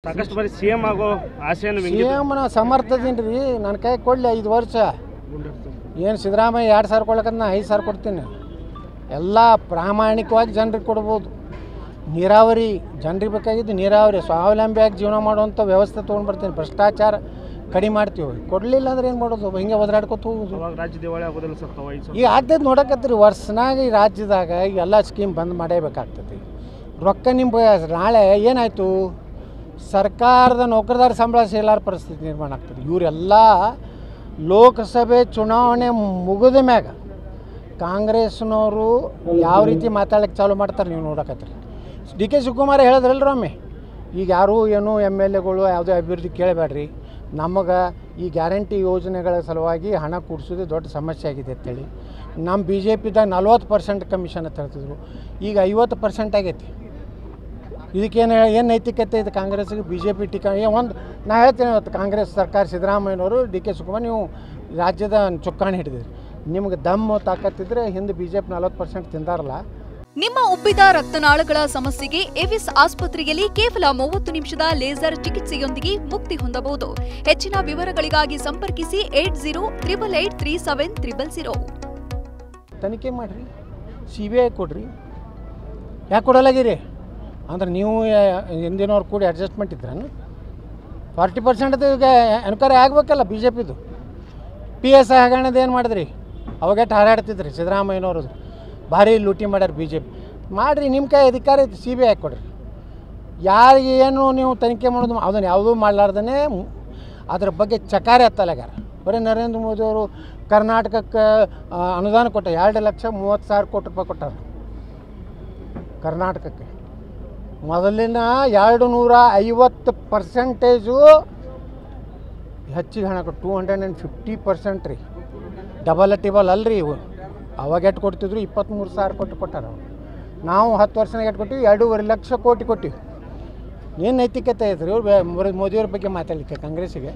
ಸಾಕಷ್ಟು ಬಾರಿ ಸಿಎಂ ಆಗೋ ಆಸೆಯನ್ನು ಸಿಎಂ ನಾ ಸಮರ್ಥದೀನಿ ರೀ. ನನ್ನ ಕೈ ಕೊಡಲಿ 5 ವರ್ಷ. ಏನು ಸಿದ್ದರಾಮಯ್ಯ 2,000 ಕೊಡ್ಲಕ್ಕಂತ 5,000 ಕೊಡ್ತೀನಿ. ಎಲ್ಲ ಪ್ರಾಮಾಣಿಕವಾಗಿ ಜನರಿಗೆ ಕೊಡ್ಬೋದು. ನೀರಾವರಿ ಜನರಿಗೆ ಬೇಕಾಗಿದ್ದು ನೀರಾವರಿ ಸ್ವಾವಲಂಬಿಯಾಗಿ ಜೀವನ ಮಾಡುವಂಥ ವ್ಯವಸ್ಥೆ ತೊಗೊಂಡು ಬರ್ತೀನಿ. ಭ್ರಷ್ಟಾಚಾರ ಕಡಿಮೆ ಮಾಡ್ತೀವಿ. ಕೊಡಲಿಲ್ಲ ಅಂದ್ರೆ ಏನು ಮಾಡೋದು? ಹಿಂಗೆ ಒದರಾಡ್ಕೊತ ಹೋಗೋದು. ರಾಜ್ಯ ದಿವಾಳಿ ಆಗೋದಿಲ್ಲ ಸರ್. ಈಗ ಆಗ್ತೈತೆ ನೋಡಕತ್ತೀರಿ. ವರ್ಷನಾಗ ಈ ರಾಜ್ಯದಾಗ ಎಲ್ಲ ಸ್ಕೀಮ್ ಬಂದ್ ಮಾಡೇಬೇಕಾಗ್ತೈತಿ. ರೊಕ್ಕ ನಿಮ್ಮ ನಾಳೆ ಏನಾಯಿತು? ಸರ್ಕಾರದ ನೌಕರದಾರ ಸಂಬಳ ಸೇಲಾರ ಪರಿಸ್ಥಿತಿ ನಿರ್ಮಾಣ ಆಗ್ತದೆ. ಇವರೆಲ್ಲ ಲೋಕಸಭೆ ಚುನಾವಣೆ ಮುಗಿದ ಮ್ಯಾಗ ಕಾಂಗ್ರೆಸ್ನವರು ಯಾವ ರೀತಿ ಮಾತಾಡೋಕ್ಕೆ ಚಾಲು ಮಾಡ್ತಾರೆ ನೀವು ನೋಡಕತ್ತೀರಿ. ಡಿ.ಕೆ. ಶಿವಕುಮಾರ್ ಹೇಳಿದ್ರಲ್ರಿ ಒಮ್ಮೆ, ಈಗ ಯಾರೂ ಏನು MLAಗಳು ಯಾವುದೇ ಅಭಿವೃದ್ಧಿ ಕೇಳಬೇಡ್ರಿ, ನಮಗೆ ಈ ಗ್ಯಾರಂಟಿ ಯೋಜನೆಗಳ ಸಲುವಾಗಿ ಹಣ ಕೂಡಿಸೋದು ದೊಡ್ಡ ಸಮಸ್ಯೆ ಆಗಿದೆ ಅಂತೇಳಿ. ನಮ್ಮ BJPದಾಗ 40% ಕಮಿಷನ್ ಅಂತ ಹೇಳ್ತಿದ್ರು. ಈಗ 50% ಆಗೈತಿ. ಇದಕ್ಕೇನು ನೈತಿಕತೆ ಇದೆ ಕಾಂಗ್ರೆಸ್ಗೆ? BJP ಟೀಕಾ ಒಂದು ನಾ ಹೇಳ್ತೇನೆ. ಇವತ್ತು ಕಾಂಗ್ರೆಸ್ ಸರ್ಕಾರ ಸಿದ್ದರಾಮಯ್ಯನವರು ಡಿ.ಕೆ. ಶಿವಕುಮಾರ್ ನೀವು ರಾಜ್ಯದ ಚುಕ್ಕಾಣಿ ಹಿಡಿದಿರಿ. ನಿಮ್ಗೆ ದಮ್ಮು ತಾಕತ್ತಿದ್ರೆ ಹಿಂದೆ BJP 40% ತಿಂದಾರಲ್ಲ. ನಿಮ್ಮ ಉಬ್ಬಿದ ರಕ್ತನಾಳಗಳ ಸಮಸ್ಯೆಗೆ ಎವಿಸ್ ಆಸ್ಪತ್ರೆಯಲ್ಲಿ ಕೇವಲ 30 ನಿಮಿಷದ ಲೇಸರ್ ಚಿಕಿತ್ಸೆಯೊಂದಿಗೆ ಮುಕ್ತಿ ಹೊಂದಬಹುದು. ಹೆಚ್ಚಿನ ವಿವರಗಳಿಗಾಗಿ ಸಂಪರ್ಕಿಸಿ 8088837300. ತನಿಖೆ ಮಾಡಿರಿ, CBI ಕೊಡ್ರಿ. ಯಾಕೆ ಕೊಡಲಾಗಿರಿ? ಅಂದ್ರೆ ನೀವು ಹಿಂದಿನವ್ರು ಕೂಡಿ ಅಡ್ಜಸ್ಟ್ಮೆಂಟ್ ಇದ್ರನು? 40% ಈಗ ಎನ್ಕ್ವೈರಿ ಆಗಬೇಕಲ್ಲ BJPದು. PSI ಹಗರಣದ ಏನು ಮಾಡಿದ್ರಿ? ಅವಾಗೆಟ್ಟು ಹಾರಾಡ್ತಿದ್ರಿ ಸಿದ್ದರಾಮಯ್ಯನವರು. ಭಾರಿ ಲೂಟಿ ಮಾಡ್ಯಾರ BJP. ಮಾಡಿರಿ, ನಿಮ್ಮ ಕೈ ಅಧಿಕಾರ ಐತಿ. CBI ಕೊಡ್ರಿ. ಯಾರಿಗೆ ಏನು ನೀವು ತನಿಖೆ ಮಾಡೋದು ಅದನ್ನು ಯಾವುದೂ ಮಾಡಲಾರ್ದೇ ಅದ್ರ ಬಗ್ಗೆ ಚಕಾರ ಎತ್ತಲಾಗ್ಯಾರ. ಬರೀ ನರೇಂದ್ರ ಮೋದಿಯವರು ಕರ್ನಾಟಕಕ್ಕೆ ಅನುದಾನ ಕೊಟ್ಟ 2,30,30,000 ಕೋಟಿ ರೂಪಾಯಿ ಕೊಟ್ಟಾರ ಕರ್ನಾಟಕಕ್ಕೆ. ಮೊದಲಿನ 250% ಹೆಚ್ಚಿಗೆ ಹಣ ಕೊಟ್ಟು 250% ರೀ. ಡಬಲ್ ಅಲ್ರಿ ಇವು. ಅವಾಗ ಎಷ್ಟು ಕೊಡ್ತಿದ್ರು? 23,000 ಕೋಟಿ ಕೊಟ್ಟಾರ. ನಾವು 10 ವರ್ಷನಾಗ ಎಷ್ಟು ಕೊಟ್ಟಿವಿ? 2.5 ಲಕ್ಷ ಕೋಟಿ ಕೊಟ್ಟಿವಿ. ಏನು ನೈತಿಕತೆ ಐತ್ರಿ ಇವ್ರು ಮೋದಿಯವ್ರ ಬಗ್ಗೆ ಮಾತಾಡಲಿಕ್ಕೆ ಕಾಂಗ್ರೆಸ್ಸಿಗೆ?